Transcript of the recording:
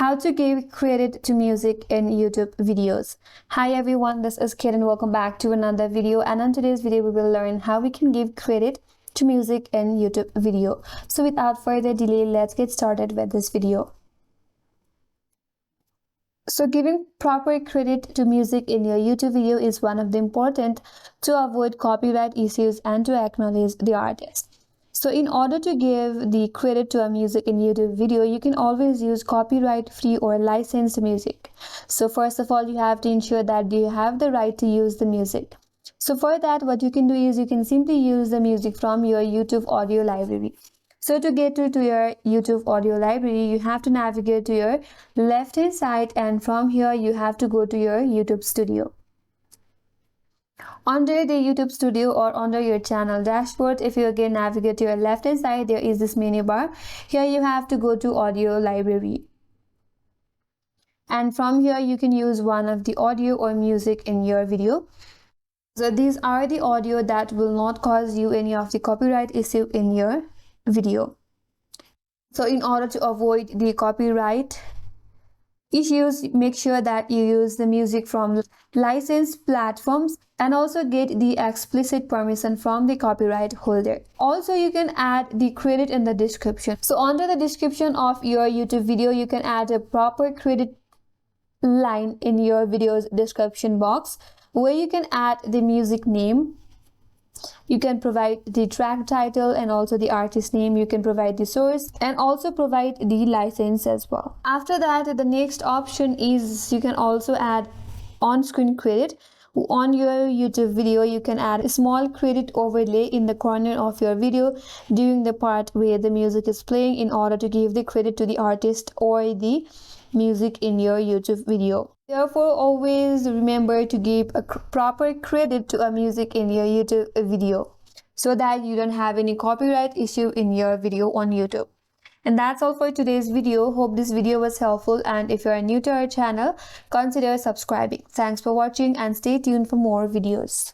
How to give credit to music in YouTube videos. Hi everyone, this is Kid and welcome back to another video, and in today's video we will learn how we can give credit to music in YouTube video. So without further delay, let's get started with this video. So giving proper credit to music in your YouTube video is one of the important to avoid copyright issues and to acknowledge the artist. So in order to give the credit to a music in YouTube video, you can always use copyright free or licensed music. So first of all, you have to ensure that you have the right to use the music. So for that, what you can do is you can simply use the music from your YouTube audio library. So to get to your YouTube audio library, you have to navigate to your left hand side, and from here you have to go to your YouTube studio. Under the YouTube studio or under your channel dashboard, if you again navigate to your left hand side, there is this menu bar. Here you have to go to audio library, and from here you can use one of the audio or music in your video. So these are the audio that will not cause you any of the copyright issue in your video. So in order to avoid the copyright issues, make sure that you use the music from licensed platforms and also get the explicit permission from the copyright holder. Also, you can add the credit in the description. So under the description of your YouTube video, you can add a proper credit line in your video's description box where you can add the music name. You can provide the track title and also the artist name. You can provide the source and also provide the license as well. After that, the next option is you can also add on-screen credit. On your YouTube video, you can add a small credit overlay in the corner of your video during the part where the music is playing in order to give the credit to the artist or the music in your YouTube video. Therefore, always remember to give a proper credit to a music in your YouTube video so that you don't have any copyright issue in your video on YouTube. And that's all for today's video. Hope this video was helpful, and if you are new to our channel, consider subscribing. Thanks for watching and stay tuned for more videos.